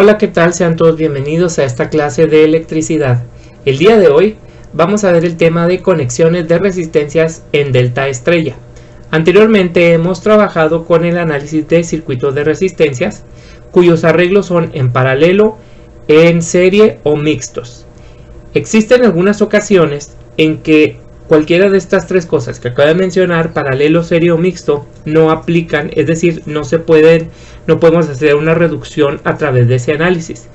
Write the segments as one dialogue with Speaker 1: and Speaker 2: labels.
Speaker 1: Hola, ¿qué tal? Sean todos bienvenidos a esta clase de electricidad. El día de hoy vamos a ver el tema de conexiones de resistencias en delta estrella. Anteriormente hemos trabajado con el análisis de circuitos de resistencias, cuyos arreglos son en paralelo, en serie o mixtos. Existen algunas ocasiones en que cualquiera de estas tres cosas que acabo de mencionar, paralelo, serie o mixto, no aplican, es decir, no podemos hacer una reducción a través de ese análisis.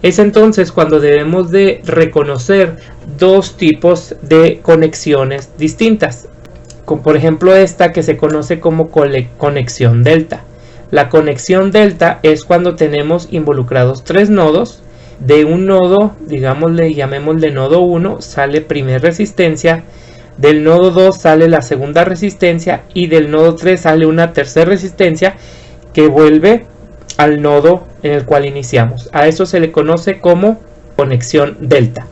Speaker 1: Es entonces cuando debemos de reconocer dos tipos de conexiones distintas, como por ejemplo esta que se conoce como conexión delta. La conexión delta es cuando tenemos involucrados tres nodos. De un nodo, llamémosle nodo 1, sale primer resistencia. Del nodo 2 sale la segunda resistencia y del nodo 3 sale una tercera resistencia que vuelve al nodo en el cual iniciamos. A eso se le conoce como conexión delta.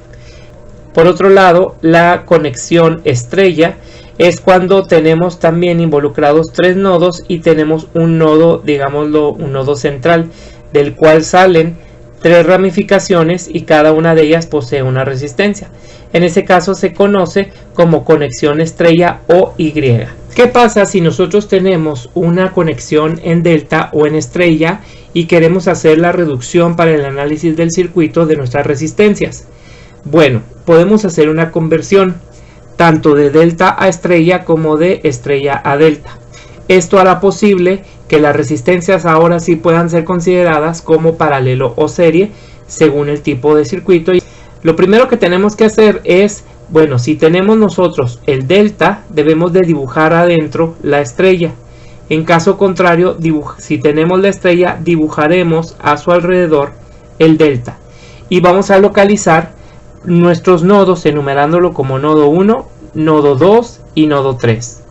Speaker 1: Por otro lado, la conexión estrella es cuando tenemos también involucrados tres nodos y tenemos un nodo, un nodo central, del cual salen tres ramificaciones y cada una de ellas posee una resistencia. En ese caso se conoce como conexión estrella o Y. ¿Qué pasa si nosotros tenemos una conexión en delta o en estrella y queremos hacer la reducción para el análisis del circuito de nuestras resistencias? Bueno, podemos hacer una conversión tanto de delta a estrella como de estrella a delta. Esto hará posible que las resistencias ahora sí puedan ser consideradas como paralelo o serie según el tipo de circuito. Lo primero que tenemos que hacer es, si tenemos nosotros el delta, debemos de dibujar adentro la estrella. En caso contrario, si tenemos la estrella, dibujaremos a su alrededor el delta. Y vamos a localizar nuestros nodos enumerándolo como nodo 1, nodo 2 y nodo 3.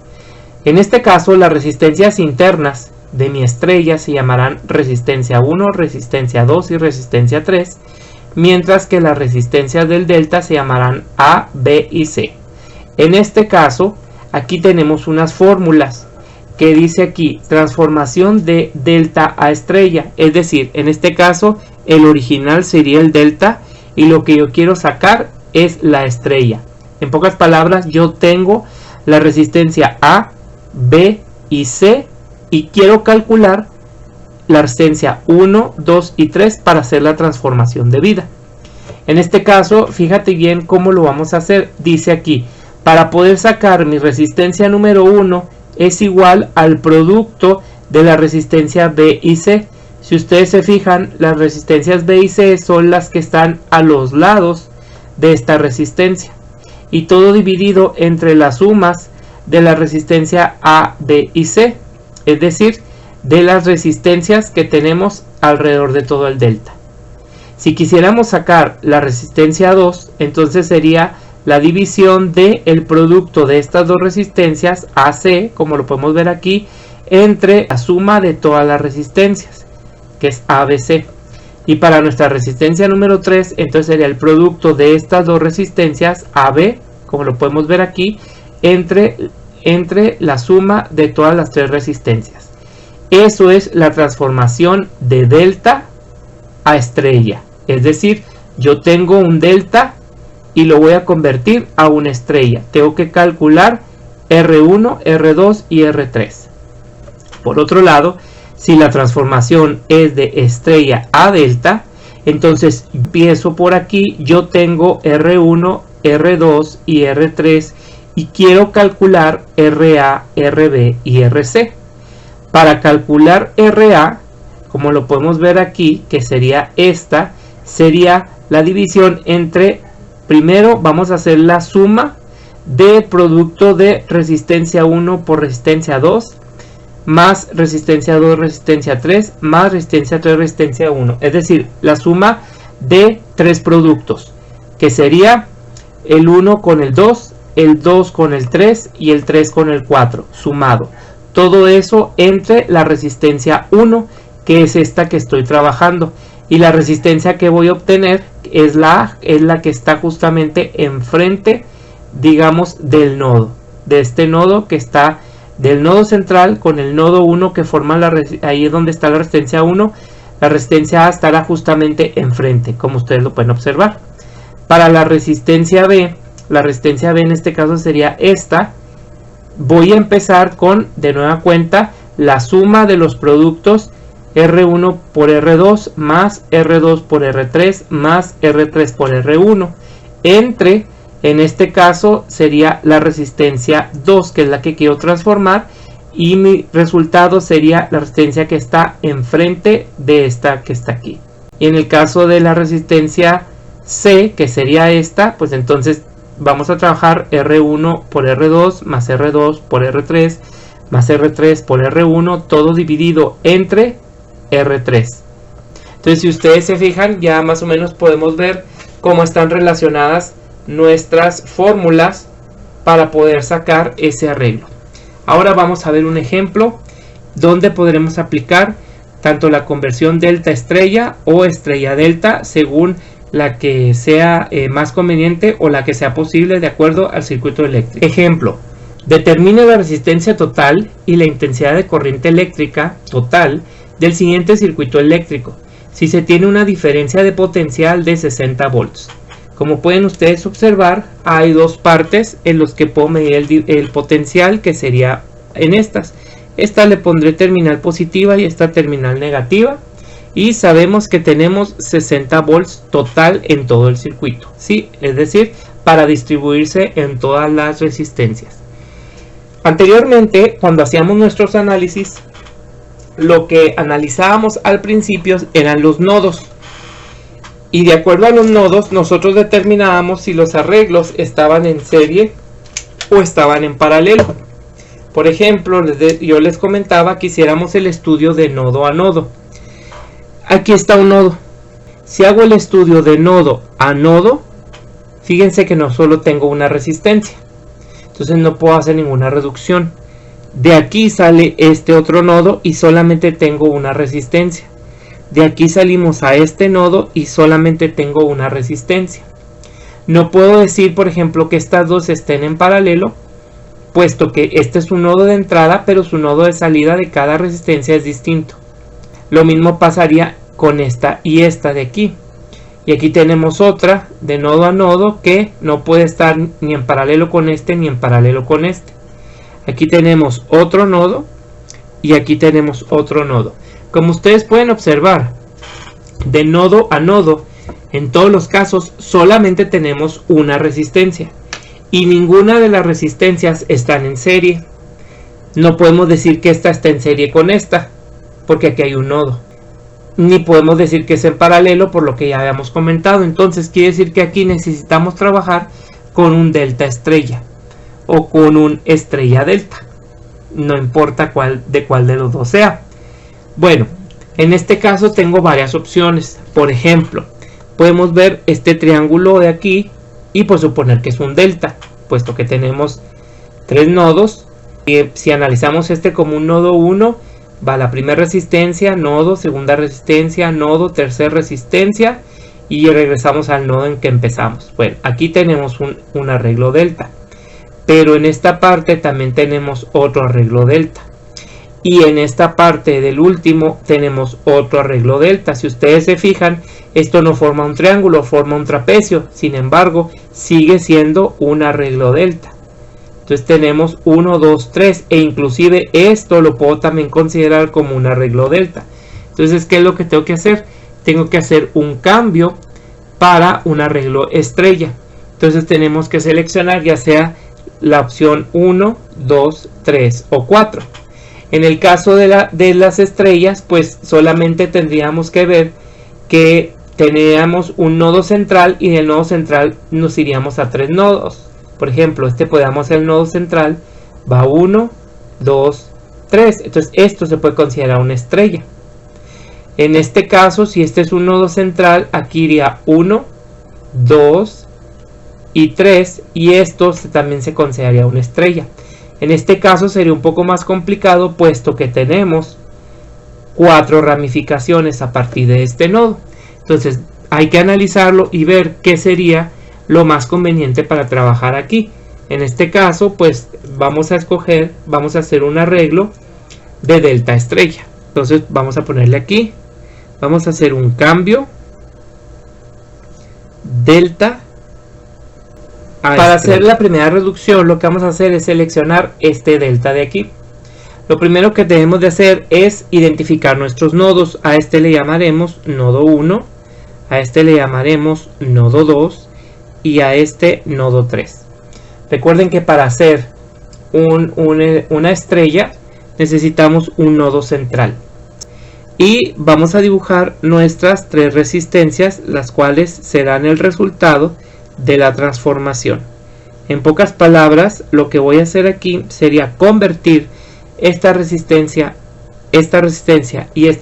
Speaker 1: En este caso, las resistencias internas de mi estrella se llamarán resistencia 1, resistencia 2 y resistencia 3. Mientras que las resistencias del delta se llamarán A, B y C. En este caso, aquí tenemos unas fórmulas que dice aquí transformación de delta a estrella. Es decir, en este caso el original sería el delta y lo que yo quiero sacar es la estrella. En pocas palabras, yo tengo la resistencia A, B y C y quiero calcular la resistencia 1, 2 y 3 para hacer la transformación de vida. En este caso, fíjate bien cómo lo vamos a hacer. Dice aquí, para poder sacar mi resistencia número 1 es igual al producto de la resistencia B y C. Si ustedes se fijan, las resistencias B y C son las que están a los lados de esta resistencia. Y todo dividido entre las sumas de la resistencia A, B y C. Es decir, de las resistencias que tenemos alrededor de todo el delta. Si quisiéramos sacar la resistencia 2, entonces sería la división del producto de estas dos resistencias AC, como lo podemos ver aquí, entre la suma de todas las resistencias, que es ABC. Y para nuestra resistencia número 3, entonces sería el producto de estas dos resistencias AB, como lo podemos ver aquí, entre la suma de todas las tres resistencias. Eso es la transformación de delta a estrella. Es decir, yo tengo un delta y lo voy a convertir a una estrella. Tengo que calcular R1, R2 y R3. Por otro lado, si la transformación es de estrella a delta, entonces empiezo por aquí. Yo tengo R1, R2 y R3 y quiero calcular RA, RB y RC. Para calcular RA, como lo podemos ver aquí, que sería esta, sería la división entre, primero vamos a hacer la suma de producto de resistencia 1 por resistencia 2, más resistencia 2, resistencia 3, más resistencia 3, resistencia 1. Es decir, la suma de tres productos, que sería el 1 con el 2, el 2 con el 3 y el 3 con el 4, sumado. Todo eso entre la resistencia 1, que es esta que estoy trabajando. Y la resistencia que voy a obtener es la que está justamente enfrente, del nodo. De este nodo que está del nodo central con el nodo 1 que forma ahí es donde está la resistencia 1. la resistencia A estará justamente enfrente, como ustedes lo pueden observar. Para la resistencia B en este caso sería esta. Voy a empezar con, de nueva cuenta, la suma de los productos R1 por R2 más R2 por R3 más R3 por R1 entre, en este caso sería la resistencia 2, que es la que quiero transformar, y mi resultado sería la resistencia que está enfrente de esta que está aquí. Y en el caso de la resistencia C, que sería esta, pues entonces vamos a trabajar R1 por R2 más R2 por R3 más R3 por R1, todo dividido entre R3. Entonces, si ustedes se fijan, ya más o menos podemos ver cómo están relacionadas nuestras fórmulas para poder sacar ese arreglo. Ahora vamos a ver un ejemplo donde podremos aplicar tanto la conversión delta estrella o estrella delta, según la que sea más conveniente o la que sea posible de acuerdo al circuito eléctrico. Ejemplo: determine la resistencia total y la intensidad de corriente eléctrica total del siguiente circuito eléctrico si se tiene una diferencia de potencial de 60 volts. Como pueden ustedes observar, hay dos partes en las que puedo medir el potencial, que sería en estas. Esta le pondré terminal positiva y esta terminal negativa. Y sabemos que tenemos 60 volts total en todo el circuito, ¿sí? Es decir, para distribuirse en todas las resistencias. Anteriormente, cuando hacíamos nuestros análisis, lo que analizábamos al principio eran los nodos. Y de acuerdo a los nodos, nosotros determinábamos si los arreglos estaban en serie o estaban en paralelo. Por ejemplo, yo les comentaba que hiciéramos el estudio de nodo a nodo. Aquí está un nodo. Si hago el estudio de nodo a nodo, fíjense que no solo tengo una resistencia, entonces no puedo hacer ninguna reducción. De aquí sale este otro nodo y solamente tengo una resistencia. De aquí salimos a este nodo y solamente tengo una resistencia. No puedo decir, por ejemplo, que estas dos estén en paralelo, puesto que este es un nodo de entrada, pero su nodo de salida de cada resistencia es distinto. Lo mismo pasaría con esta y esta de aquí. Y aquí tenemos otra de nodo a nodo que no puede estar ni en paralelo con este ni en paralelo con este. Aquí tenemos otro nodo y aquí tenemos otro nodo. Como ustedes pueden observar, de nodo a nodo, en todos los casos solamente tenemos una resistencia. Y ninguna de las resistencias están en serie. No podemos decir que esta está en serie con esta, porque aquí hay un nodo. Ni podemos decir que es en paralelo, por lo que ya habíamos comentado. Entonces quiere decir que aquí necesitamos trabajar con un delta estrella o con un estrella delta. No importa de cuál de los dos sea. Bueno, en este caso tengo varias opciones. Por ejemplo, podemos ver este triángulo de aquí y pues suponer que es un delta, puesto que tenemos tres nodos. Y si analizamos este como un nodo 1, va la primera resistencia, nodo, segunda resistencia, nodo, tercera resistencia, y regresamos al nodo en que empezamos. Bueno, aquí tenemos un arreglo delta, pero en esta parte también tenemos otro arreglo delta, y en esta parte del último tenemos otro arreglo delta. Si ustedes se fijan, esto no forma un triángulo, forma un trapecio. Sin embargo, sigue siendo un arreglo delta. Entonces tenemos 1, 2, 3 e inclusive esto lo puedo también considerar como un arreglo delta. Entonces, ¿qué es lo que tengo que hacer? Tengo que hacer un cambio para un arreglo estrella. Entonces tenemos que seleccionar ya sea la opción 1, 2, 3 o 4. En el caso de las estrellas, pues solamente tendríamos que ver que teníamos un nodo central y del nodo central nos iríamos a tres nodos. Por ejemplo, podemos hacer el nodo central, va 1, 2, 3. Entonces esto se puede considerar una estrella. En este caso, si este es un nodo central, aquí iría 1, 2 y 3. Y esto también se consideraría una estrella. En este caso sería un poco más complicado, puesto que tenemos 4 ramificaciones a partir de este nodo. Entonces hay que analizarlo y ver qué sería lo más conveniente para trabajar aquí. En este caso, pues vamos a hacer un arreglo de delta estrella. Entonces vamos a ponerle aquí vamos a hacer un cambio delta. Para hacer la primera reducción, lo que vamos a hacer es seleccionar este delta de aquí. Lo primero que debemos de hacer es identificar nuestros nodos. A este le llamaremos nodo 1, a este le llamaremos nodo 2 y a este nodo 3. Recuerden que para hacer una estrella necesitamos un nodo central. Y vamos a dibujar nuestras 3 resistencias, las cuales serán el resultado de la transformación. En pocas palabras, lo que voy a hacer aquí sería convertir esta resistencia y esta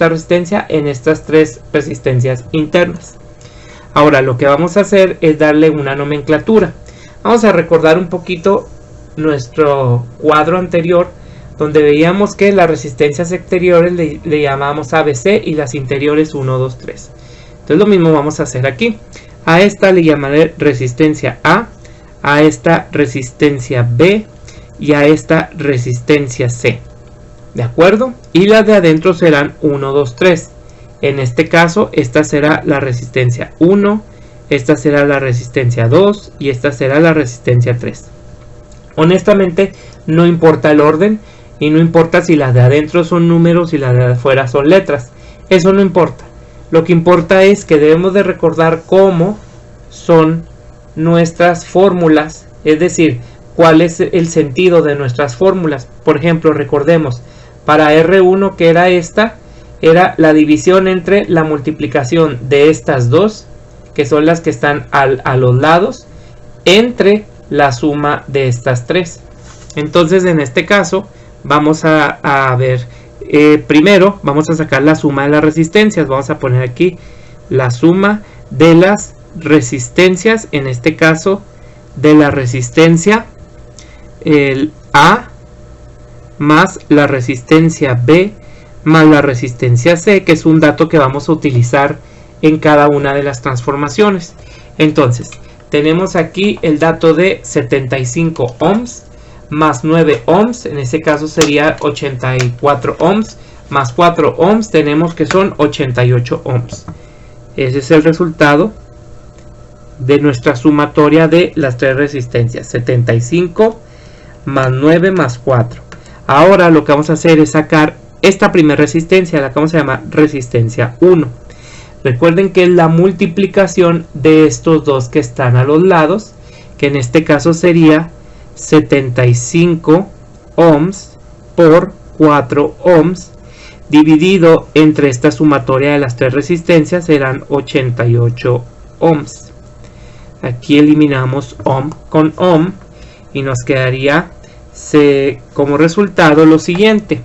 Speaker 1: resistencia en estas 3 resistencias internas. Ahora lo que vamos a hacer es darle una nomenclatura. Vamos a recordar un poquito nuestro cuadro anterior, donde veíamos que las resistencias exteriores le llamábamos ABC y las interiores 1, 2, 3. Entonces lo mismo vamos a hacer aquí. A esta le llamaré resistencia a esta resistencia B y a esta resistencia C. ¿De acuerdo? Y las de adentro serán 1, 2, 3. En este caso, esta será la resistencia 1, esta será la resistencia 2 y esta será la resistencia 3. Honestamente, no importa el orden y no importa si las de adentro son números y las de afuera son letras. Eso no importa. Lo que importa es que debemos de recordar cómo son nuestras fórmulas, es decir, cuál es el sentido de nuestras fórmulas. Por ejemplo, recordemos, para R1, que era esta, era la división entre la multiplicación de estas dos, que son las que están a los lados, entre la suma de estas 3. Entonces, en este caso, vamos a ver, primero vamos a sacar la suma de las resistencias. Vamos a poner aquí la suma de las resistencias, en este caso de la resistencia el A más la resistencia B más la resistencia C, que es un dato que vamos a utilizar en cada una de las transformaciones. Entonces tenemos aquí el dato de 75 ohms más 9 ohms, en este caso sería 84 ohms, más 4 ohms, tenemos que son 88 ohms. Ese es el resultado de nuestra sumatoria de las 3 resistencias, 75 más 9 más 4. Ahora lo que vamos a hacer es sacar esta primera resistencia, la que vamos a llamar resistencia 1. Recuerden que es la multiplicación de estos dos que están a los lados, que en este caso sería 75 ohms por 4 ohms dividido entre esta sumatoria de las 3 resistencias, serán 88 ohms. Aquí eliminamos ohm con ohm y nos quedaría como resultado lo siguiente.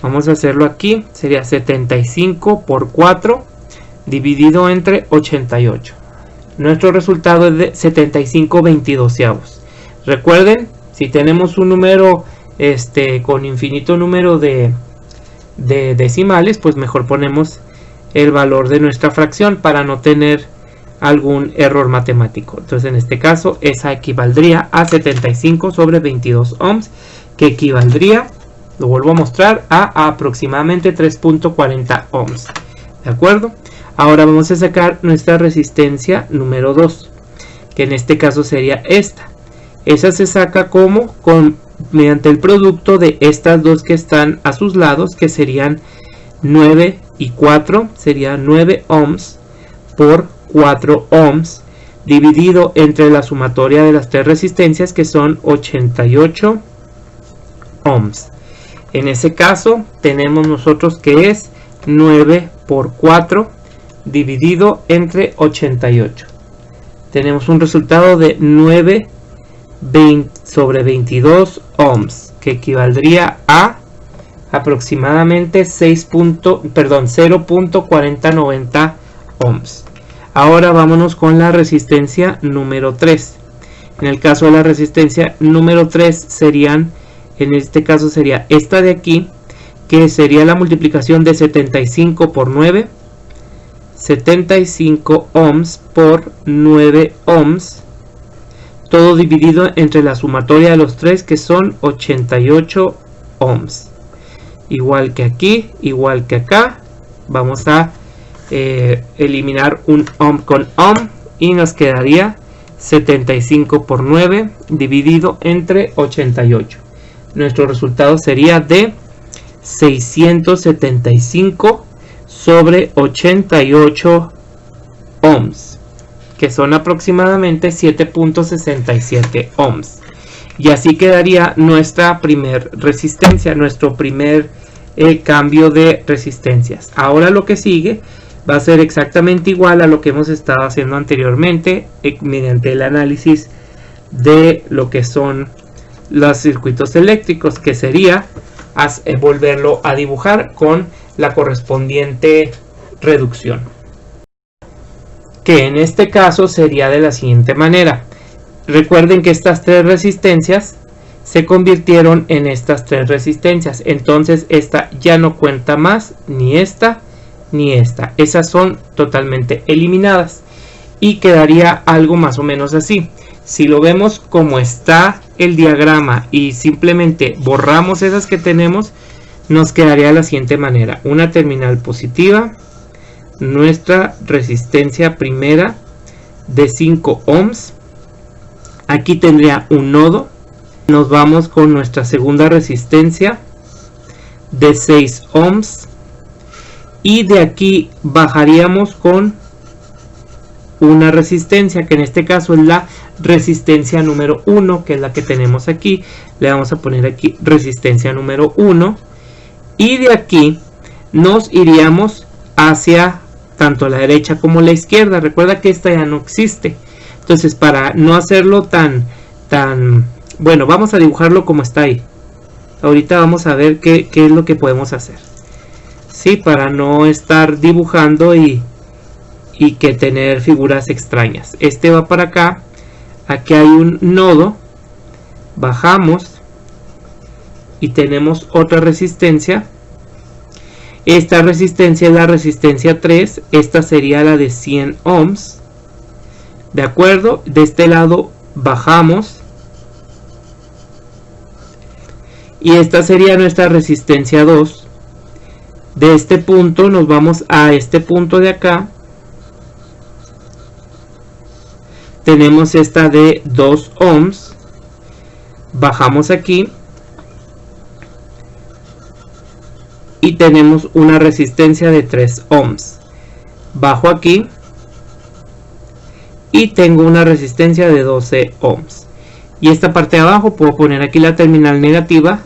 Speaker 1: Vamos a hacerlo aquí, sería 75 por 4 dividido entre 88. Nuestro resultado es de 75/22. Recuerden, si tenemos un número con infinito número de decimales, pues mejor ponemos el valor de nuestra fracción para no tener algún error matemático. Entonces en este caso esa equivaldría a 75/22 ohms, que equivaldría, lo vuelvo a mostrar, a aproximadamente 3.40 ohms. ¿De acuerdo? Ahora vamos a sacar nuestra resistencia número 2, que en este caso sería esta. Esa se saca mediante el producto de estas dos que están a sus lados, que serían 9 y 4, sería 9 ohms por 4 ohms, dividido entre la sumatoria de las 3 resistencias, que son 88 ohms. En ese caso tenemos nosotros que es 9 por 4 dividido entre 88. Tenemos un resultado de 9/22 ohms, que equivaldría a aproximadamente 0.4090 ohms. Ahora vámonos con la resistencia número 3. En el caso de la resistencia número 3 en este caso sería esta de aquí, que sería la multiplicación de 75 por 9, 75 ohms por 9 ohms, todo dividido entre la sumatoria de los 3, que son 88 ohms. Igual que aquí, igual que acá, vamos a eliminar un ohm con ohm y nos quedaría 75 por 9 dividido entre 88. Nuestro resultado sería de 675 sobre 88 ohms, que son aproximadamente 7.67 ohms. Y así quedaría nuestra primer resistencia, nuestro primer cambio de resistencias. Ahora lo que sigue va a ser exactamente igual a lo que hemos estado haciendo anteriormente, mediante el análisis de lo que son los circuitos eléctricos, que sería volverlo a dibujar con la correspondiente reducción, que en este caso sería de la siguiente manera. Recuerden que estas tres resistencias se convirtieron en estas tres resistencias, entonces esta ya no cuenta más, ni esta ni esta, esas son totalmente eliminadas y quedaría algo más o menos así. Si lo vemos como está el diagrama y simplemente borramos esas que tenemos, nos quedaría de la siguiente manera: una terminal positiva, nuestra resistencia primera de 5 ohms, aquí tendría un nodo, nos vamos con nuestra segunda resistencia de 6 ohms y de aquí bajaríamos con una resistencia que en este caso es la resistencia número 1, que es la que tenemos aquí. Le vamos a poner aquí resistencia número 1 y de aquí nos iríamos hacia tanto la derecha como la izquierda. Recuerda que esta ya no existe, entonces para no hacerlo tan bueno, vamos a dibujarlo como está ahí. Ahorita vamos a ver qué es lo que podemos hacer, sí, para no estar dibujando y que tener figuras extrañas. Este va para acá, aquí hay un nodo, bajamos y tenemos otra resistencia. Esta resistencia es la resistencia 3, esta sería la de 100 ohms, de acuerdo. De este lado bajamos y esta sería nuestra resistencia 2. De este punto nos vamos a este punto de acá, tenemos esta de 2 ohms, bajamos aquí y tenemos una resistencia de 3 ohms, bajo aquí y tengo una resistencia de 12 ohms, y esta parte de abajo puedo poner aquí la terminal negativa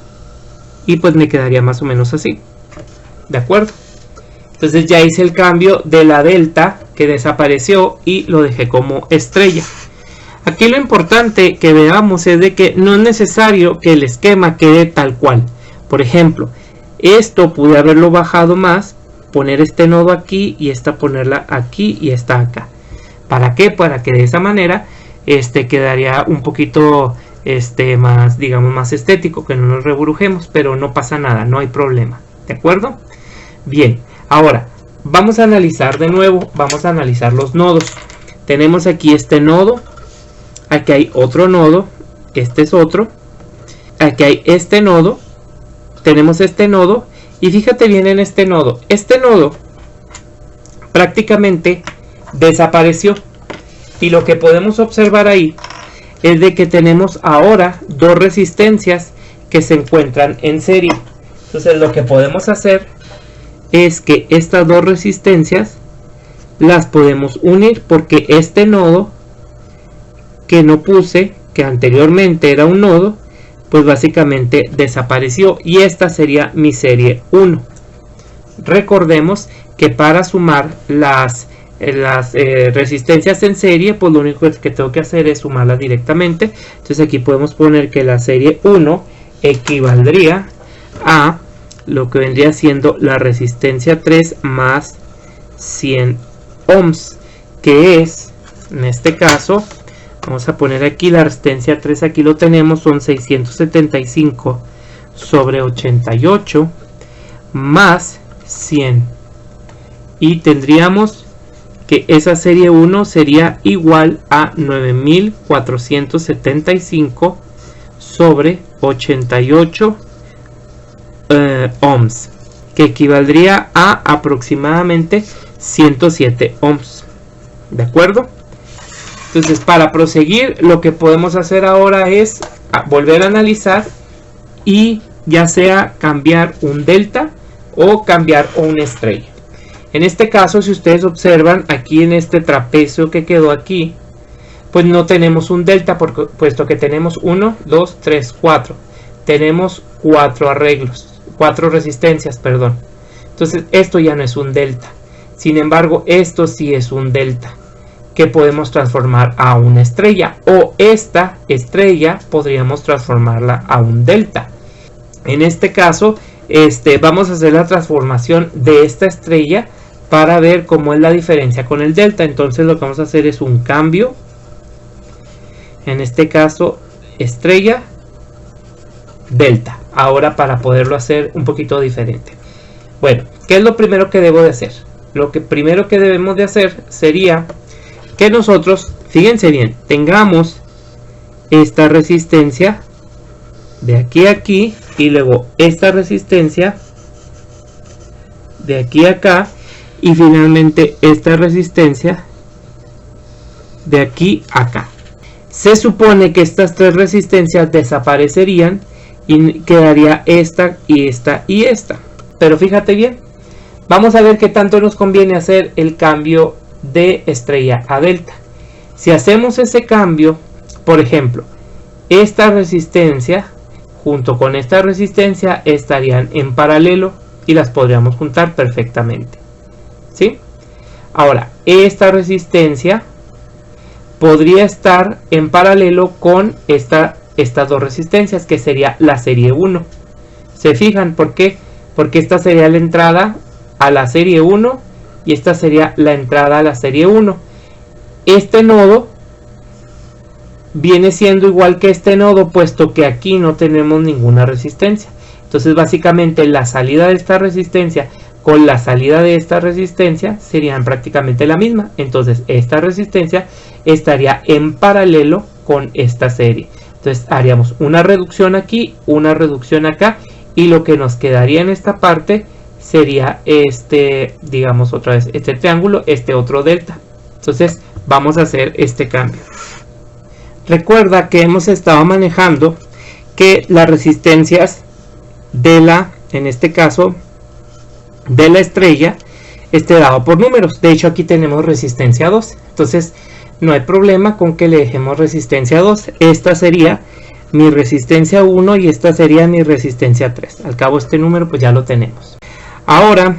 Speaker 1: y pues me quedaría más o menos así, de acuerdo. Entonces ya hice el cambio de la delta, que desapareció, y lo dejé como estrella. Aquí lo importante que veamos es de que no es necesario que el esquema quede tal cual. Por ejemplo, esto pude haberlo bajado más, poner este nodo aquí y esta ponerla aquí y esta acá. ¿Para qué? Para que de esa manera quedaría un poquito más, digamos, más estético, que no nos reburujemos, pero no pasa nada, no hay problema, ¿de acuerdo? Bien, ahora vamos a analizar de nuevo, vamos a analizar los nodos. Tenemos aquí este nodo, aquí hay otro nodo, este es otro, aquí hay este nodo, tenemos este nodo, y fíjate bien en este nodo prácticamente desapareció, y lo que podemos observar ahí es de que tenemos ahora dos resistencias que se encuentran en serie. Entonces lo que podemos hacer es que estas dos resistencias las podemos unir, porque este nodo que no puse, que anteriormente era un nodo, pues básicamente desapareció, y esta sería mi serie 1. Recordemos que para sumar las resistencias en serie, pues lo único que tengo que hacer es sumarlas directamente. Entonces aquí podemos poner que la serie 1 equivaldría a lo que vendría siendo la resistencia 3 más 100 ohms, que es, en este caso, vamos a poner aquí la resistencia 3, aquí lo tenemos, son 675 sobre 88 más 100, y tendríamos que esa serie 1 sería igual a 9475 sobre 88 ohms, que equivaldría a aproximadamente 107 ohms. ¿De acuerdo? Entonces, para proseguir, lo que podemos hacer ahora es volver a analizar y ya sea cambiar un delta o cambiar una estrella. En este caso, si ustedes observan aquí en este trapecio que quedó aquí, pues no tenemos un delta, puesto que tenemos 1, 2, 3, 4. Tenemos 4 arreglos, 4 resistencias, perdón. Entonces esto ya no es un delta. Sin embargo, esto sí es un delta, que podemos transformar a una estrella, o esta estrella podríamos transformarla a un delta. En este caso, vamos a hacer la transformación de esta estrella para ver cómo es la diferencia con el delta. Entonces lo que vamos a hacer es un cambio, en este caso estrella delta, ahora para poderlo hacer un poquito diferente. Bueno, ¿qué es lo primero que debo de hacer? Lo que primero que debemos de hacer sería que nosotros, fíjense bien, tengamos esta resistencia de aquí a aquí y luego esta resistencia de aquí a acá y finalmente esta resistencia de aquí a acá. Se supone que estas tres resistencias desaparecerían y quedaría esta y esta y esta. Pero fíjate bien, vamos a ver qué tanto nos conviene hacer el cambio de estrella a delta. Si hacemos ese cambio, por ejemplo, esta resistencia junto con esta resistencia estarían en paralelo y las podríamos juntar perfectamente, ¿sí? Ahora, esta resistencia podría estar en paralelo con estas dos resistencias, que sería la serie 1. ¿Se fijan por qué? Porque esta sería la entrada a la serie 1 y esta sería la entrada a la serie 1. Este nodo viene siendo igual que este nodo, puesto que aquí no tenemos ninguna resistencia. Entonces básicamente la salida de esta resistencia con la salida de esta resistencia serían prácticamente la misma. Entonces esta resistencia estaría en paralelo con esta serie. Entonces haríamos una reducción aquí, una reducción acá, y lo que nos quedaría en esta parte sería digamos otra vez, este triángulo, este otro delta. Entonces vamos a hacer este cambio. Recuerda que hemos estado manejando que las resistencias de en este caso, de la estrella, esté dado por números. De hecho, aquí tenemos resistencia 2. Entonces, no hay problema con que le dejemos resistencia 2. Esta sería mi resistencia 1 y esta sería mi resistencia 3. Al cabo, este número pues ya lo tenemos. Ahora,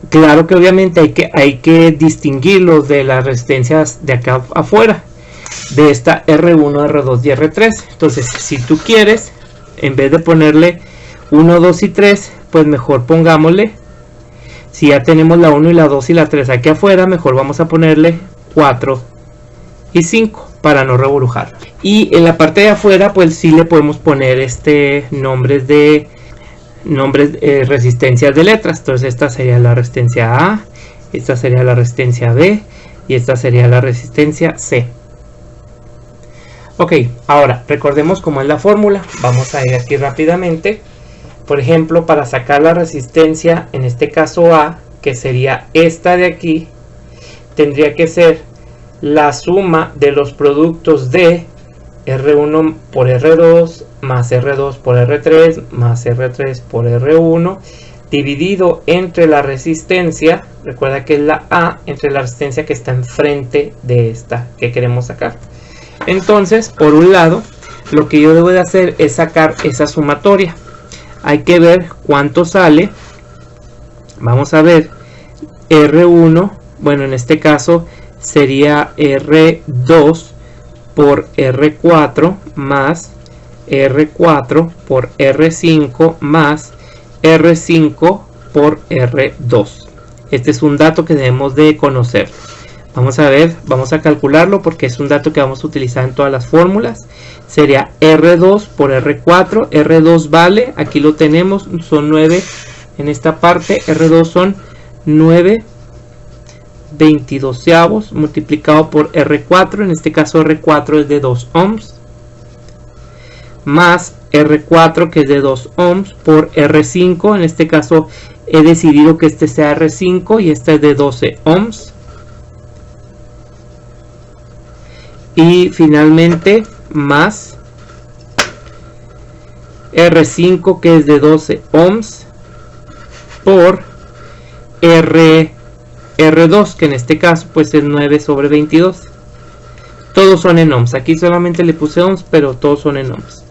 Speaker 1: claro que obviamente hay que distinguirlos de las resistencias de acá afuera, de esta R1, R2 y R3. Entonces, si tú quieres, en vez de ponerle 1, 2 y 3, pues mejor pongámosle, si ya tenemos la 1 y la 2 y la 3 aquí afuera, mejor vamos a ponerle 4 y 5 para no reburujarlo. Y en la parte de afuera, pues sí le podemos poner nombres de resistencias de letras. Entonces esta sería la resistencia A, esta sería la resistencia B y esta sería la resistencia C. Ok, ahora recordemos cómo es la fórmula. Vamos a ir aquí rápidamente. Por ejemplo, para sacar la resistencia, en este caso A, que sería esta de aquí, tendría que ser la suma de los productos de R1 por R2 más R2 por R3 más R3 por R1 dividido entre la resistencia, recuerda que es la A, entre la resistencia que está enfrente de esta que queremos sacar. Entonces, por un lado, lo que yo debo de hacer es sacar esa sumatoria. Hay que ver cuánto sale. Vamos a ver R1, bueno, en este caso sería R2 por R4 más R4 por R5 más R5 por R2. Este es un dato que debemos de conocer. Vamos a ver, vamos a calcularlo porque es un dato que vamos a utilizar en todas las fórmulas. Sería R2 por R4. R2 vale, aquí lo tenemos, son 9 en esta parte. R2 son 9 22avos multiplicado por R4. En este caso R4 es de 2 ohms. Más R4 que es de 2 ohms por R5. En este caso he decidido que este sea R5 y este es de 12 ohms. Y finalmente más R5 que es de 12 ohms por R2 que en este caso pues es 9/22. Todos son en ohms, aquí solamente le puse ohms, pero todos son en ohms.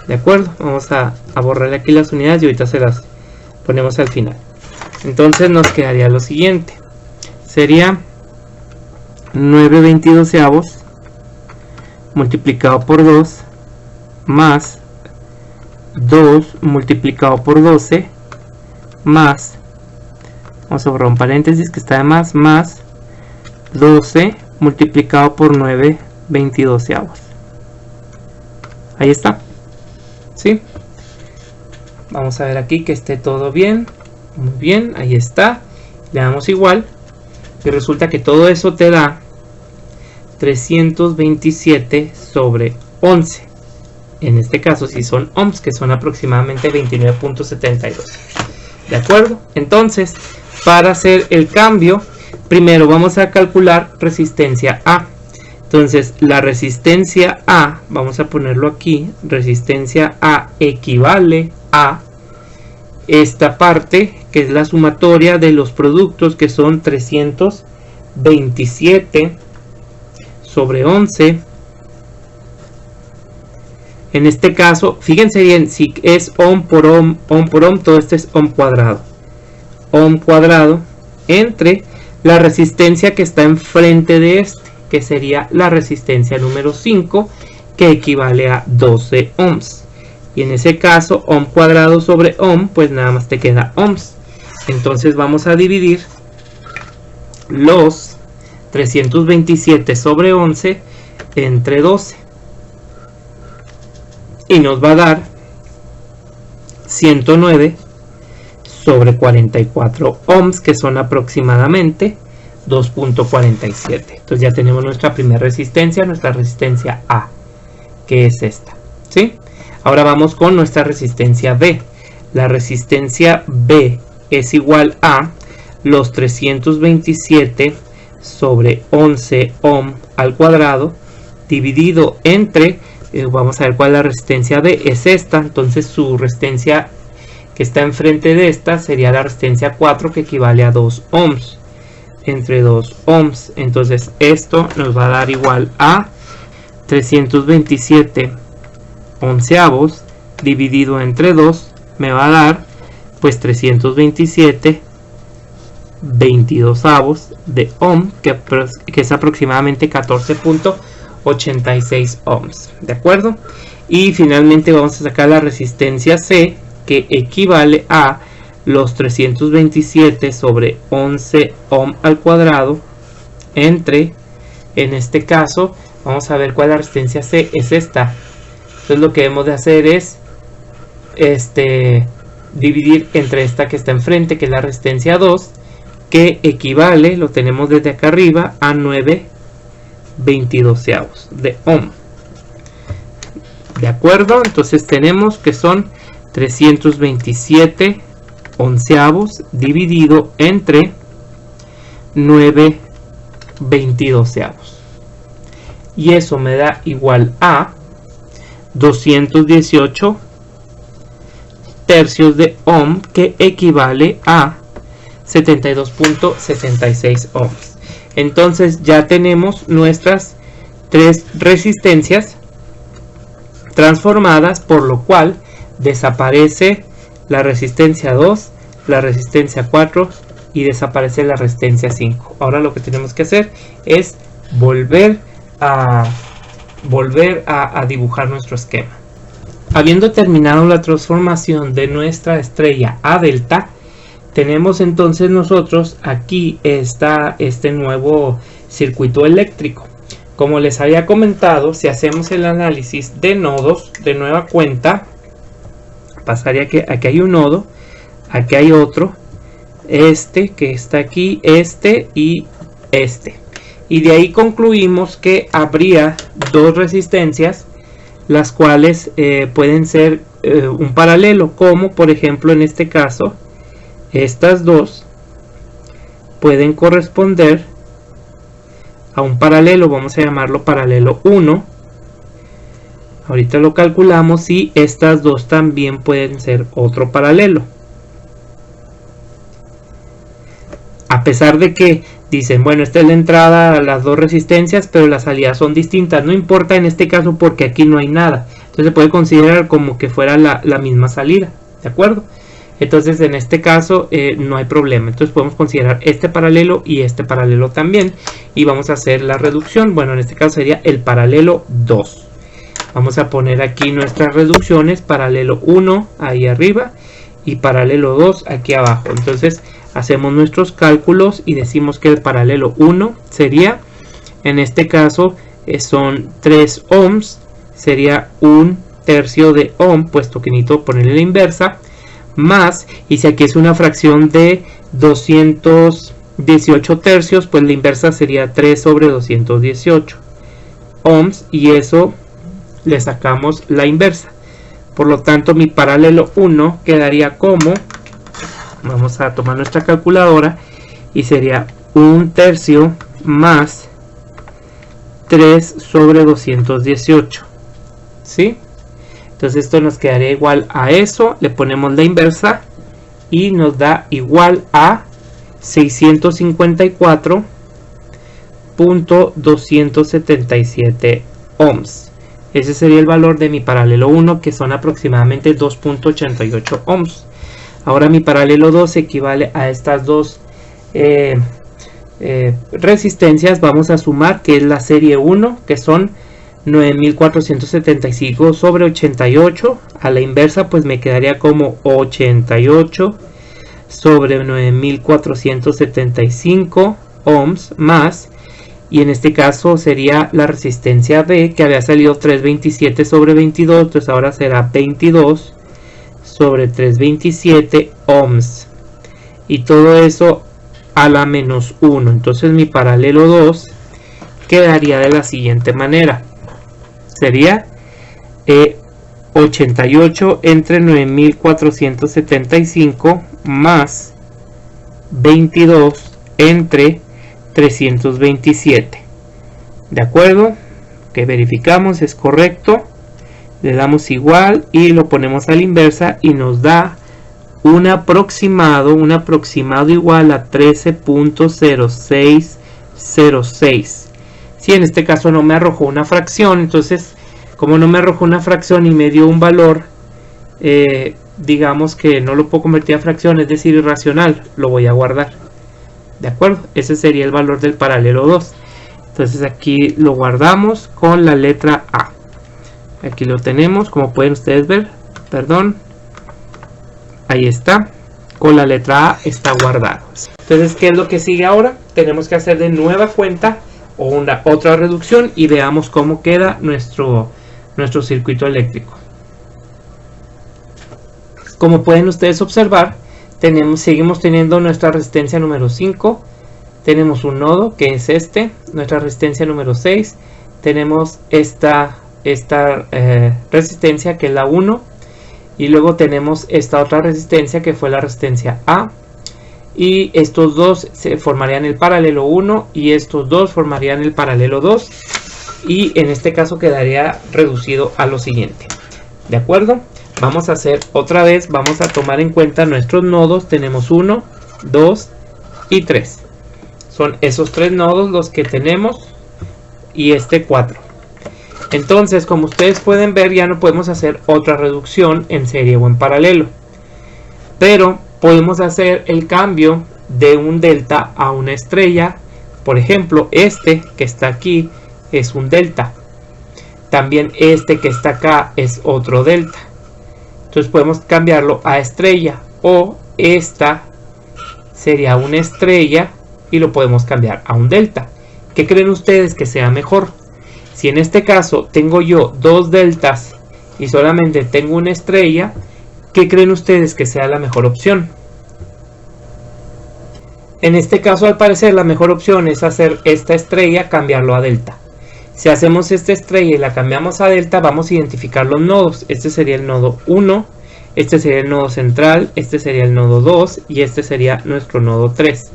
Speaker 1: De acuerdo, vamos a borrar aquí las unidades y ahorita se las ponemos al final. Entonces nos quedaría lo siguiente, sería 9/22 multiplicado por 2 más 2 multiplicado por 12 más, vamos a borrar un paréntesis que está de más 12 multiplicado por 9/22. Ahí está. ¿Sí? Vamos a ver aquí que esté todo bien. Muy bien, ahí está. Le damos igual. Y resulta que todo eso te da 327/11. En este caso, si son ohms, que son aproximadamente 29.72. ¿De acuerdo? Entonces, para hacer el cambio, primero vamos a calcular resistencia A. Entonces la resistencia A, vamos a ponerlo aquí, resistencia A equivale a esta parte que es la sumatoria de los productos que son 327/11. En este caso, fíjense bien, si es ohm por ohm, todo esto es ohm cuadrado. Ohm cuadrado entre la resistencia que está enfrente de este, que sería la resistencia número 5, que equivale a 12 ohms. Y en ese caso, ohm cuadrado sobre ohm, pues nada más te queda ohms. Entonces vamos a dividir los 327/11 entre 12. Y nos va a dar 109/44 ohms, que son aproximadamente 2.47. Entonces ya tenemos nuestra primera resistencia, nuestra resistencia A, que es esta, ¿sí? Ahora vamos con nuestra resistencia B. La resistencia B es igual a los 327/11 ohm al cuadrado dividido entre, vamos a ver cuál es la resistencia B, es esta. Entonces su resistencia que está enfrente de esta sería la resistencia 4, que equivale a 2 ohms. Entre 2 ohms, entonces esto nos va a dar igual a 327/11 dividido entre 2, me va a dar pues 327/22 de ohm, que es aproximadamente 14.86 ohms. ¿De acuerdo? Y finalmente vamos a sacar la resistencia C, que equivale a los 327/11 ohm al cuadrado entre, en este caso, vamos a ver cuál es la resistencia C, es esta. Entonces lo que debemos de hacer es dividir entre esta que está enfrente, que es la resistencia 2, que equivale, lo tenemos desde acá arriba, a 9/22 de ohm. ¿De acuerdo? Entonces tenemos que son 327/11 dividido entre 9/22. Y eso me da igual a 218 tercios de ohm, que equivale a 72.66 ohms. Entonces ya tenemos nuestras tres resistencias transformadas, por lo cual desaparece la resistencia 2, la resistencia 4 y desaparece la resistencia 5. Ahora lo que tenemos que hacer es volver a dibujar nuestro esquema. Habiendo terminado la transformación de nuestra estrella a delta, tenemos entonces nosotros aquí este nuevo circuito eléctrico. Como les había comentado, si hacemos el análisis de nodos de nueva cuenta, pasaría que aquí hay un nodo, aquí hay otro, este que está aquí, este y este. Y de ahí concluimos que habría dos resistencias, las cuales pueden ser un paralelo, como por ejemplo en este caso estas dos pueden corresponder a un paralelo, vamos a llamarlo paralelo 1. Ahorita lo calculamos y estas dos también pueden ser otro paralelo. A pesar de que dicen, bueno, esta es la entrada a las dos resistencias, pero las salidas son distintas. No importa en este caso porque aquí no hay nada. Entonces se puede considerar como que fuera la misma salida, ¿de acuerdo? Entonces en este caso no hay problema. Entonces podemos considerar este paralelo y este paralelo también. Y vamos a hacer la reducción. Bueno, en este caso sería el paralelo 2. Vamos a poner aquí nuestras reducciones. Paralelo 1 ahí arriba y paralelo 2 aquí abajo. Entonces hacemos nuestros cálculos y decimos que el paralelo 1 sería, en este caso son 3 ohms. Sería 1/3 de ohm, puesto que necesito ponerle la inversa. Más, y si aquí es una fracción de 218 tercios, pues la inversa sería 3 sobre 218 ohms, y eso le sacamos la inversa. Por lo tanto, mi paralelo 1 quedaría como, vamos a tomar nuestra calculadora, y sería 1/3 más 3 sobre 218. ¿Sí? Entonces esto nos quedaría igual a eso, le ponemos la inversa y nos da igual a 654.277 ohms. Ese sería el valor de mi paralelo 1, que son aproximadamente 2.88 ohms. Ahora mi paralelo 2 equivale a estas dos resistencias. Vamos a sumar, que es la serie 1, que son 9475 sobre 88. A la inversa pues me quedaría como 88 sobre 9475 ohms más, y en este caso sería la resistencia B, que había salido 327 sobre 22, entonces ahora será 22 sobre 327 ohms, y todo eso a la menos 1. Entonces mi paralelo 2 quedaría de la siguiente manera. Sería 88 entre 9475 más 22 entre 327. ¿De acuerdo? Que verificamos, es correcto. Le damos igual y lo ponemos a la inversa y nos da un aproximado igual a 13.0606. Si en este caso no me arrojó una fracción, entonces como no me arrojó una fracción y me dio un valor, digamos que no lo puedo convertir a fracción, es decir, irracional, lo voy a guardar. ¿De acuerdo? Ese sería el valor del paralelo 2. Entonces aquí lo guardamos con la letra A. Aquí lo tenemos, como pueden ustedes ver, ahí está, con la letra A está guardado. Entonces, ¿qué es lo que sigue ahora? Tenemos que hacer de nueva cuenta o otra reducción y veamos cómo queda nuestro circuito eléctrico. Como pueden ustedes observar, seguimos teniendo nuestra resistencia número 5, tenemos un nodo que es nuestra resistencia número 6, tenemos esta resistencia que es la 1, y luego tenemos esta otra resistencia que fue la resistencia A, y estos dos se formarían el paralelo 1 y estos dos formarían el paralelo 2, y en este caso quedaría reducido a lo siguiente. ¿De acuerdo? Vamos a hacer otra vez, vamos a tomar en cuenta nuestros nodos. Tenemos 1, 2 y 3. Son esos 3 nodos los que tenemos, y 4. Entonces, como ustedes pueden ver, ya no podemos hacer otra reducción en serie o en paralelo, pero podemos hacer el cambio de un delta a una estrella. Por ejemplo, que está aquí es un delta, también que está acá es otro delta. Entonces podemos cambiarlo a estrella, o esta sería una estrella y lo podemos cambiar a un delta. ¿Qué creen ustedes que sea mejor? Si en este caso tengo yo dos deltas y solamente tengo una estrella, ¿qué creen ustedes que sea la mejor opción? En este caso, al parecer, la mejor opción es hacer esta estrella, cambiarlo a delta. Si hacemos esta estrella y la cambiamos a delta, vamos a identificar los nodos. Este sería el nodo 1 Este sería el nodo central, este sería el nodo 2 y este sería nuestro nodo 3.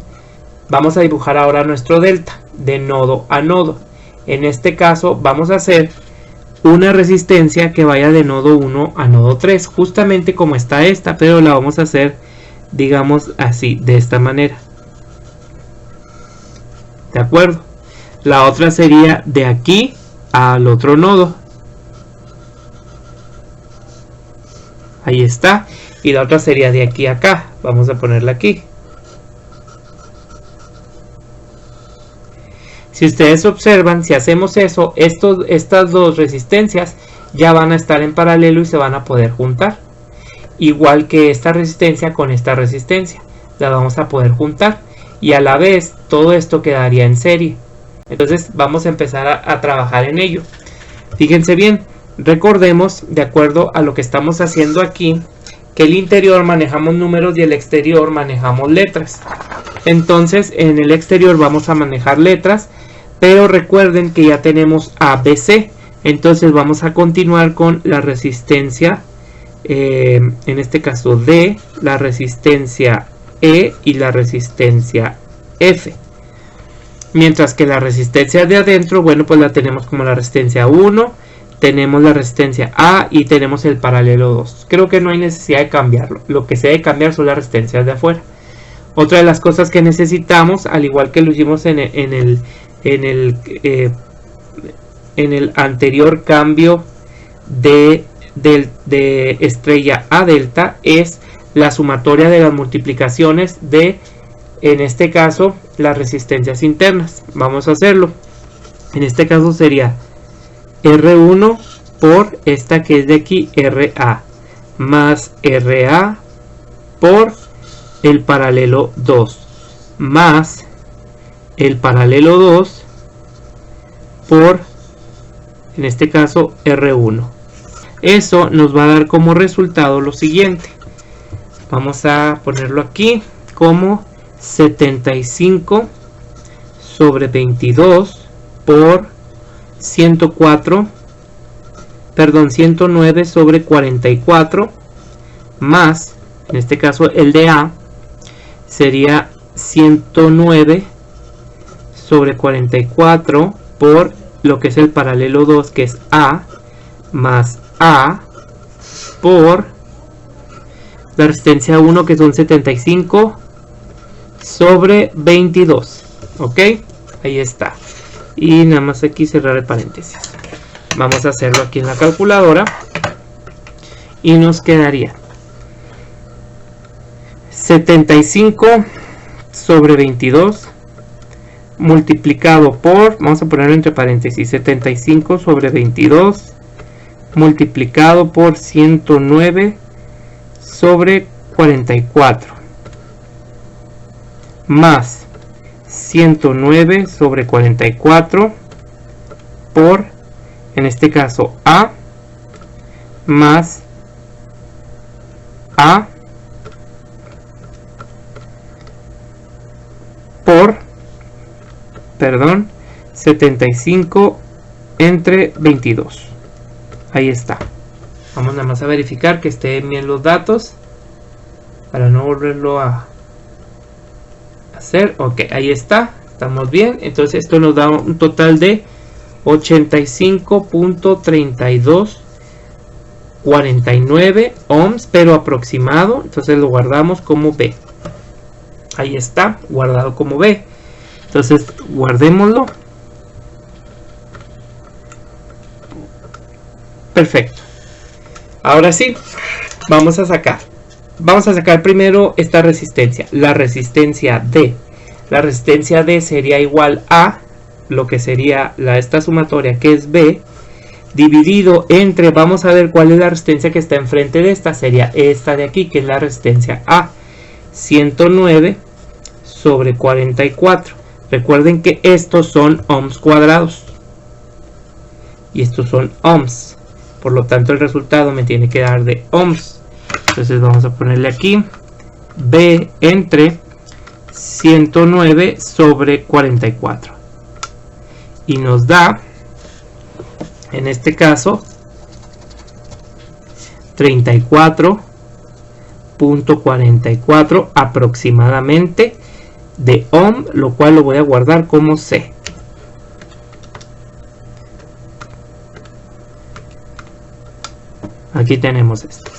Speaker 1: Vamos a dibujar ahora nuestro delta de nodo a nodo. En este caso vamos a hacer una resistencia que vaya de nodo 1 a nodo 3, justamente como está esta, pero la vamos a hacer, digamos así, de esta manera. ¿De acuerdo? La otra sería de aquí al otro nodo. Ahí está. Y la otra sería de aquí a acá. Vamos a ponerla aquí. Si ustedes observan, si hacemos eso, estas dos resistencias ya van a estar en paralelo y se van a poder juntar. Igual que esta resistencia con esta resistencia. La vamos a poder juntar. Y a la vez todo esto quedaría en serie. Entonces vamos a empezar a trabajar en ello. Fíjense bien, recordemos, de acuerdo a lo que estamos haciendo aquí, que el interior manejamos números y el exterior manejamos letras. Entonces en el exterior vamos a manejar letras, pero recuerden que ya tenemos ABC. Entonces vamos a continuar con la resistencia, en este caso D, la resistencia E y la resistencia F. Mientras que la resistencia de adentro, bueno, pues la tenemos como la resistencia 1, tenemos la resistencia A y tenemos el paralelo 2. Creo que no hay necesidad de cambiarlo. Lo que se debe cambiar son las resistencias de afuera. Otra de las cosas que necesitamos, al igual que lo hicimos en el anterior cambio de estrella a delta, es la sumatoria de las multiplicaciones de, en este caso, las resistencias internas. Vamos a hacerlo. En este caso sería R1 por esta que es de aquí, RA, más RA por el paralelo 2, más el paralelo 2 por, en este caso, R1. Eso nos va a dar como resultado lo siguiente. Vamos a ponerlo aquí como 75 sobre 22 por 109 sobre 44 más, en este caso el de A sería 109 sobre 44 por lo que es el paralelo 2, que es A, más A por la resistencia 1, que son 75 sobre 22. Ok, ahí está. Y nada más aquí cerrar el paréntesis. Vamos a hacerlo aquí en la calculadora y nos quedaría 75 sobre 22 multiplicado por, vamos a ponerlo entre paréntesis, 75 sobre 22 multiplicado por 109 sobre 44 más 109 sobre 44 por, en este caso, A más A por, 75 entre 22. Ahí está. Vamos nada más a verificar que estén bien los datos para no volverlo a hacer. Ok, ahí está, estamos bien. Entonces esto nos da un total de 85.3249 ohms, pero aproximado. Entonces lo guardamos como B. Ahí está, guardado como B. Entonces guardémoslo. Perfecto. Ahora sí, vamos a sacar primero esta resistencia, la resistencia D. La resistencia D sería igual a lo que sería esta sumatoria, que es B, dividido entre, vamos a ver cuál es la resistencia que está enfrente de esta, sería esta de aquí, que es la resistencia A, 109 sobre 44. Recuerden que estos son ohms cuadrados y estos son ohms, por lo tanto el resultado me tiene que dar de ohms. Entonces vamos a ponerle aquí B entre 109 sobre 44 y nos da, en este caso, 34 0.44 aproximadamente de ohm, lo cual lo voy a guardar como C. Aquí tenemos esto.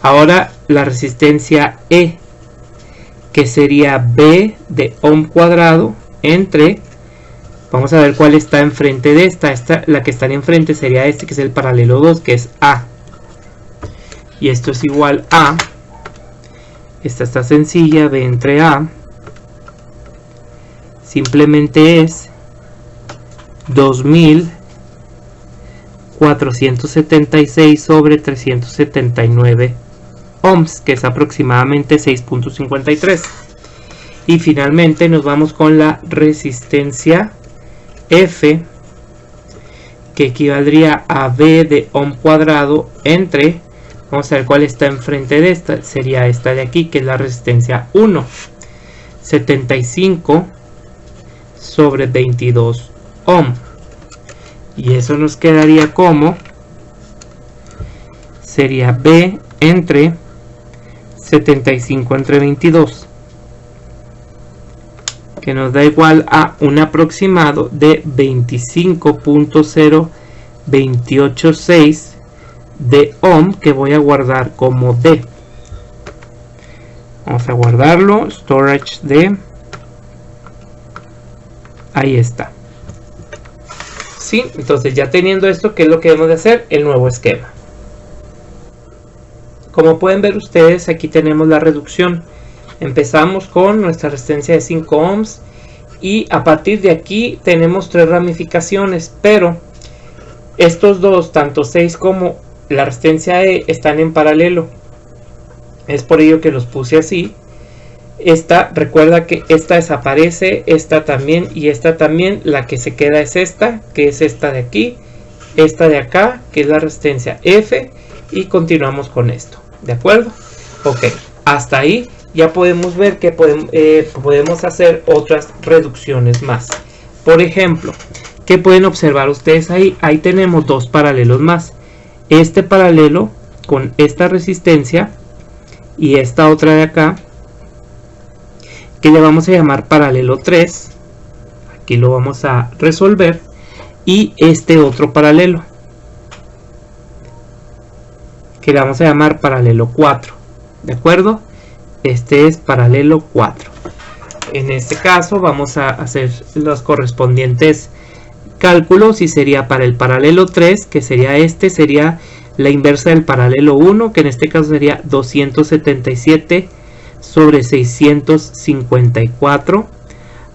Speaker 1: Ahora la resistencia E, que sería B de ohm cuadrado entre, vamos a ver cuál está enfrente de esta. La que estaría enfrente sería este, que es el paralelo 2, que es A. Y esto es igual a, esta está sencilla, B entre A, simplemente es 2476 sobre 379 ohms, que es aproximadamente 6.53. Y finalmente nos vamos con la resistencia F, que equivaldría a B de ohm cuadrado entre, vamos a ver cuál está enfrente de esta, sería esta de aquí, que es la resistencia 1, 75 sobre 22 ohm. Y eso nos quedaría como, sería B entre 75 entre 22, que nos da igual a un aproximado de 25.0286 de ohm, que voy a guardar como D. Vamos a guardarlo, storage D, ahí está. Sí, entonces ya teniendo esto, ¿qué es lo que debemos de hacer? El nuevo esquema. Como pueden ver ustedes, aquí tenemos la reducción. Empezamos con nuestra resistencia de 5 ohms y a partir de aquí tenemos 3 ramificaciones, pero estos dos, tanto 6 como la resistencia E, están en paralelo. Es por ello que los puse así. Esta, recuerda que esta desaparece, esta también y esta también. La que se queda es esta, que es esta de aquí, esta de acá, que es la resistencia F, y continuamos con esto, ¿de acuerdo? Ok, hasta ahí ya podemos ver que podemos hacer otras reducciones más. Por ejemplo, ¿qué pueden observar ustedes ahí? Ahí tenemos dos paralelos más. Este paralelo con esta resistencia y esta otra de acá, que le vamos a llamar paralelo 3, aquí lo vamos a resolver, y este otro paralelo, que le vamos a llamar paralelo 4, ¿de acuerdo? Este es paralelo 4. En este caso vamos a hacer los correspondientes cálculos, y sería para el paralelo 3, que sería este, sería la inversa del paralelo 1, que en este caso sería 277 sobre 654,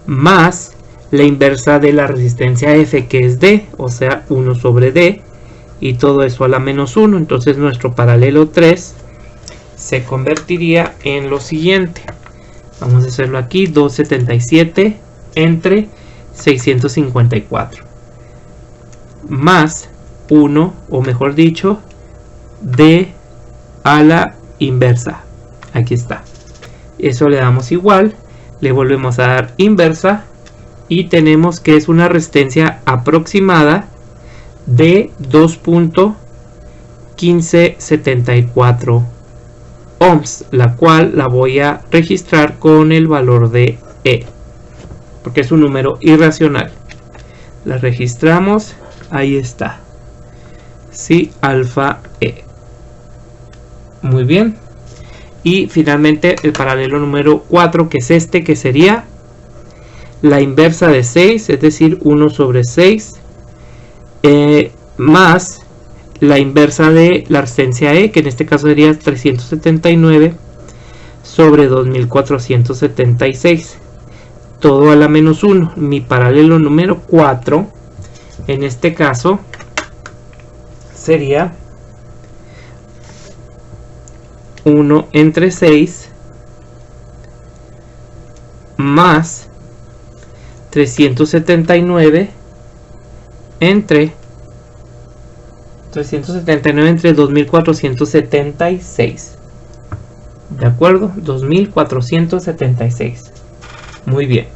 Speaker 1: más la inversa de la resistencia F, que es D, o sea 1 sobre D, y todo eso a la menos 1. Entonces nuestro paralelo 3 se convertiría en lo siguiente. Vamos a hacerlo aquí, 277 entre 654 más 1, o mejor dicho, D a la inversa. Aquí está. Eso le damos igual, le volvemos a dar inversa y tenemos que es una resistencia aproximada de 2.1574 ohms, la cual la voy a registrar con el valor de E, porque es un número irracional. La registramos, ahí está, sí, alfa E. Muy bien. Y finalmente el paralelo número 4, que es este, que sería la inversa de 6, es decir, 1 sobre 6, más la inversa de la resistencia E, que en este caso sería 379 sobre 2476, todo a la menos 1. Mi paralelo número 4, en este caso, sería 1 entre 6 más 379 entre 2476, ¿de acuerdo? 2476. Muy bien,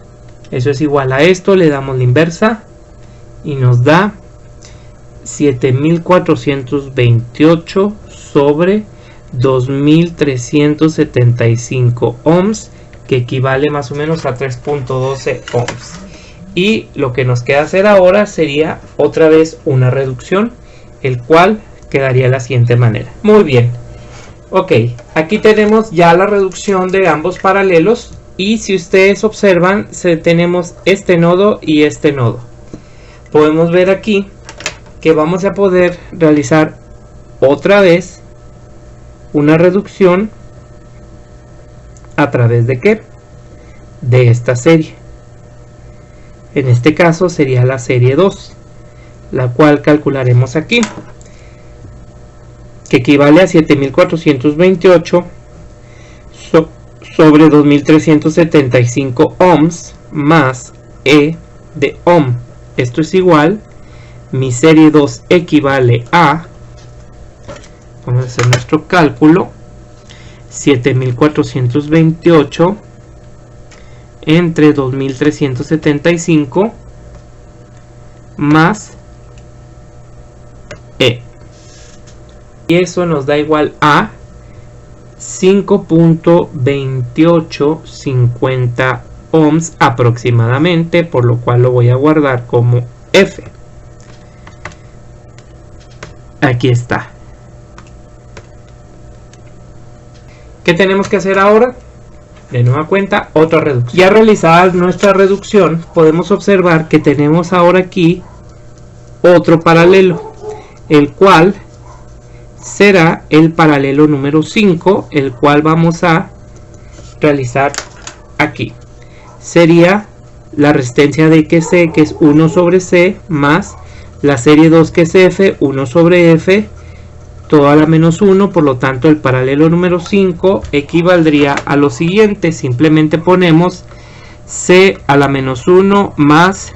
Speaker 1: eso es igual a esto, le damos la inversa y nos da 7428 sobre 2375 ohms, que equivale más o menos a 3.12 ohms. Y lo que nos queda hacer ahora sería otra vez una reducción, el cual quedaría de la siguiente manera. Muy bien. Ok, aquí tenemos ya la reducción de ambos paralelos. Y si ustedes observan, tenemos este nodo y este nodo. Podemos ver aquí que vamos a poder realizar otra vez una reducción a través de ¿qué? De esta serie. En este caso sería la serie 2, la cual calcularemos aquí, que equivale a 7428 sobre 2375 ohms más E de ohm. Esto es igual, mi serie 2 equivale a, vamos a hacer nuestro cálculo, 7428 entre 2375 más E. Y eso nos da igual a 5.2850 ohms aproximadamente, por lo cual lo voy a guardar como F. Aquí está. ¿Qué tenemos que hacer ahora? De nueva cuenta, otra reducción. Ya realizada nuestra reducción, podemos observar que tenemos ahora aquí otro paralelo, el cual será el paralelo número 5, el cual vamos a realizar aquí. Sería la resistencia de QC, que es 1 sobre C, más la serie 2, que es F, 1 sobre F, todo a la menos 1, por lo tanto el paralelo número 5 equivaldría a lo siguiente. Simplemente ponemos C a la menos 1 más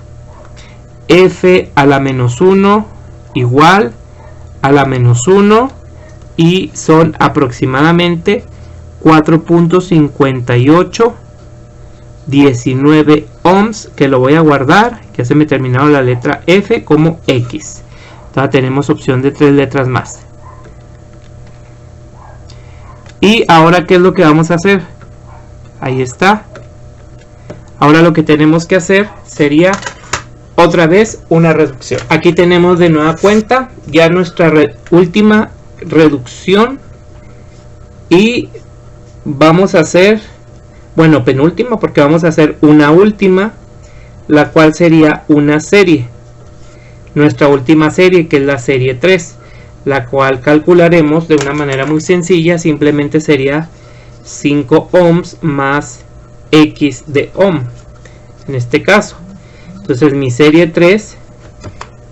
Speaker 1: F a la menos 1 igual a la menos 1, y son aproximadamente 4.5819 ohms, que lo voy a guardar, que ya se me terminaron la letra F como X. Entonces tenemos opción de 3 letras más. Y ahora, ¿qué es lo que vamos a hacer? Ahí está. Ahora lo que tenemos que hacer sería otra vez una reducción. Aquí tenemos de nueva cuenta ya nuestra última reducción, y vamos a hacer, bueno, penúltima, porque vamos a hacer una última, la cual sería una serie, nuestra última serie, que es la serie 3, la cual calcularemos de una manera muy sencilla. Simplemente sería 5 ohms más X de ohm en este caso. Entonces mi serie 3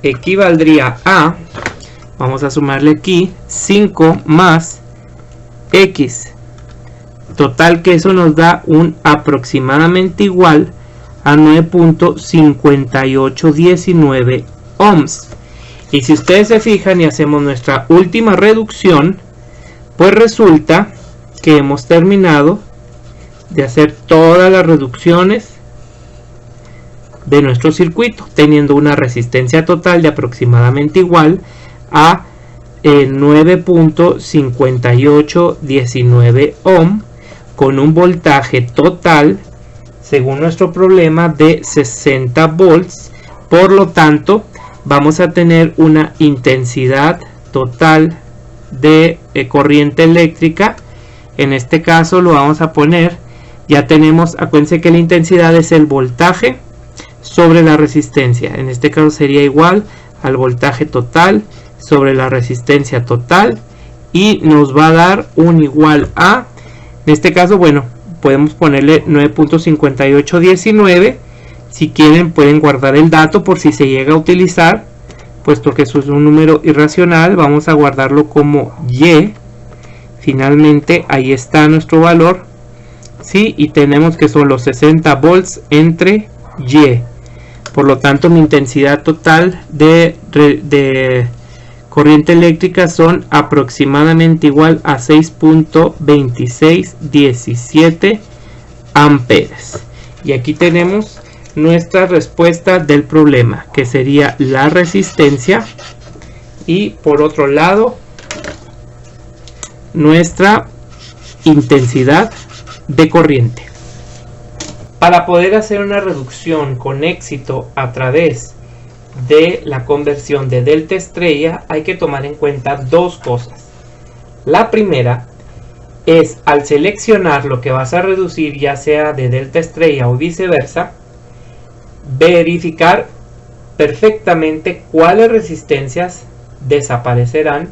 Speaker 1: equivaldría a, vamos a sumarle aquí, 5 más X. Total, que eso nos da un aproximadamente igual a 9.5819 ohms. Y si ustedes se fijan y hacemos nuestra última reducción, pues resulta que hemos terminado de hacer todas las reducciones de nuestro circuito, teniendo una resistencia total de aproximadamente igual a 9.5819 ohm, con un voltaje total, según nuestro problema, de 60 volts. Por lo tanto, vamos a tener una intensidad total de corriente eléctrica. En este caso lo vamos a poner, ya tenemos, acuérdense que la intensidad es el voltaje sobre la resistencia. En este caso sería igual al voltaje total sobre la resistencia total, y nos va a dar un igual a, en este caso, bueno, podemos ponerle 9.5819. Si quieren pueden guardar el dato por si se llega a utilizar, puesto que eso es un número irracional. Vamos a guardarlo como Y. Finalmente ahí está nuestro valor, ¿sí? Y tenemos que son los 60 volts entre Y. Por lo tanto, mi intensidad total de corriente eléctrica son aproximadamente igual a 6.2617 amperes. Y aquí tenemos nuestra respuesta del problema, que sería la resistencia. Y por otro lado nuestra intensidad de corriente. Para poder hacer una reducción con éxito a través de la conversión de delta estrella, hay que tomar en cuenta dos cosas. La primera es, al seleccionar lo que vas a reducir, ya sea de delta estrella o viceversa, verificar perfectamente cuáles resistencias desaparecerán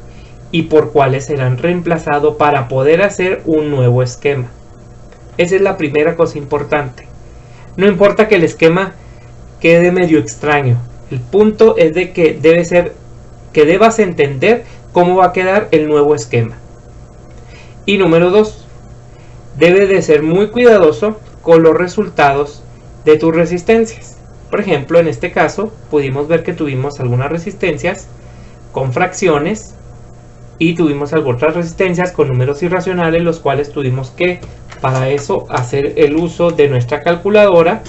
Speaker 1: y por cuáles serán reemplazados para poder hacer un nuevo esquema. Esa es la primera cosa importante. No importa que el esquema quede medio extraño, el punto es de que debas entender cómo va a quedar el nuevo esquema. Y número 2, debes de ser muy cuidadoso con los resultados de tus resistencias. Por ejemplo, en este caso pudimos ver que tuvimos algunas resistencias con fracciones y tuvimos otras resistencias con números irracionales, los cuales tuvimos que, para eso, hacer el uso de nuestra calculadora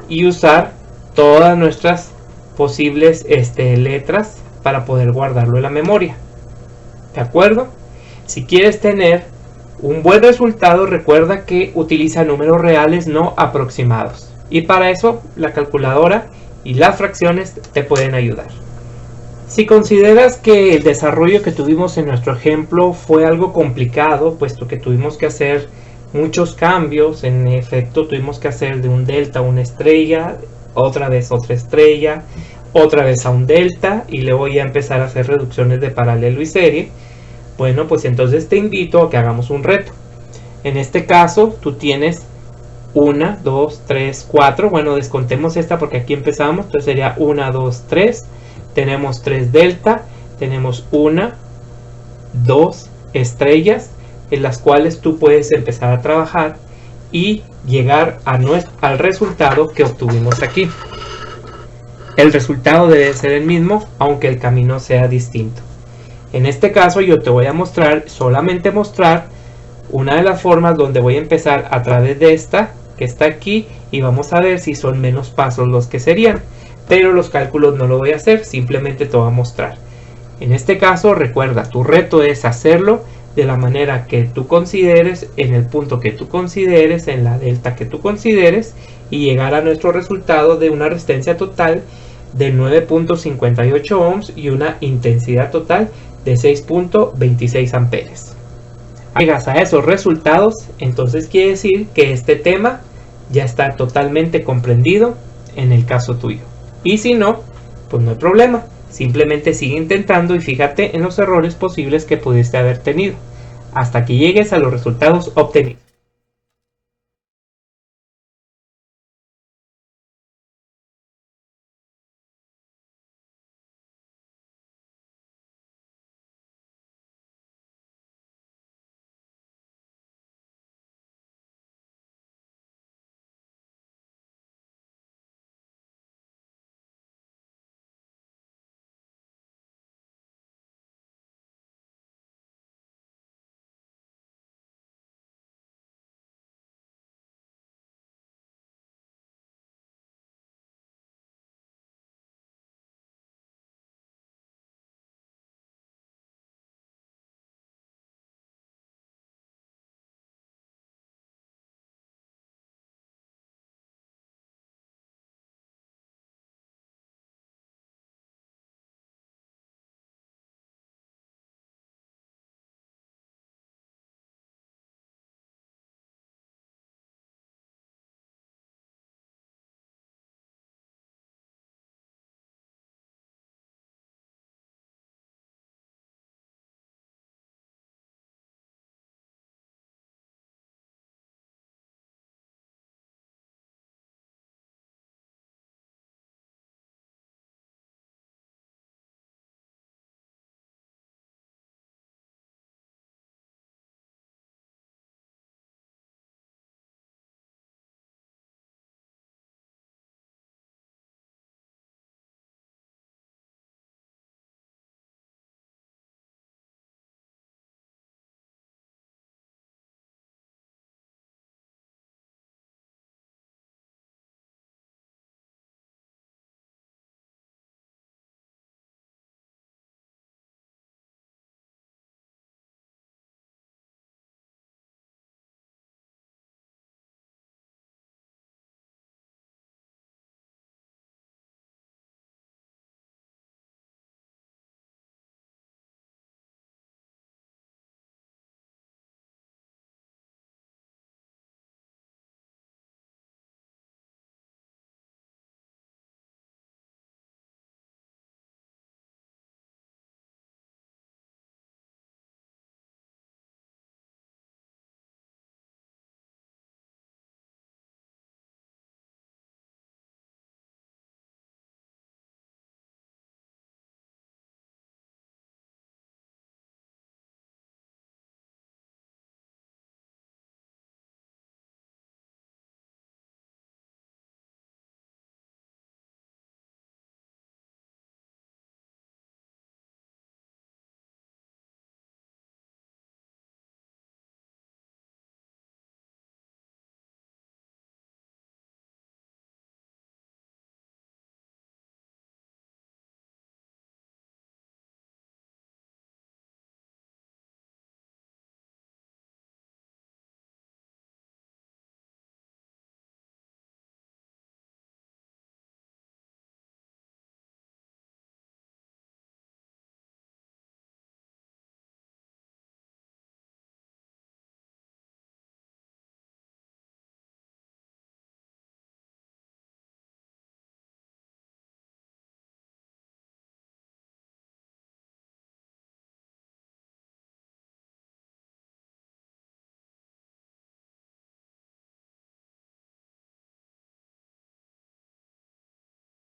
Speaker 1: y usar todas nuestras posibles letras para poder guardarlo en la memoria. ¿De acuerdo? Si quieres tener un buen resultado, recuerda que utiliza números reales, no aproximados. Y para eso la calculadora y las fracciones te pueden ayudar. Si consideras que el desarrollo que tuvimos en nuestro ejemplo fue algo complicado, puesto que tuvimos que hacer muchos cambios, en efecto tuvimos que hacer de un delta a una estrella, otra vez otra estrella, otra vez a un delta, y luego ya empezar a hacer reducciones de paralelo y serie. Bueno, pues entonces te invito a que hagamos un reto. En este caso tú tienes 1, 2, 3, 4. Bueno, descontemos esta porque aquí empezamos. Entonces sería 1, 2, 3. Tenemos 3 delta. Tenemos 1, 2 estrellas en las cuales tú puedes empezar a trabajar y llegar al resultado que obtuvimos aquí. El resultado debe ser el mismo, aunque el camino sea distinto. En este caso yo te voy a solamente mostrar una de las formas donde voy a empezar a través de esta que está aquí, y vamos a ver si son menos pasos los que serían, pero los cálculos no lo voy a hacer, simplemente te voy a mostrar. En este caso, recuerda, tu reto es hacerlo de la manera que tú consideres, en el punto que tú consideres, en la delta que tú consideres, y llegar a nuestro resultado de una resistencia total de 9.58 ohms y una intensidad total de 6.26 amperes. Llegas a esos resultados, entonces quiere decir que este tema ya está totalmente comprendido en el caso tuyo. Y si no, pues no hay problema. Simplemente sigue intentando y fíjate en los errores posibles que pudiste haber tenido, hasta que llegues a los resultados obtenidos.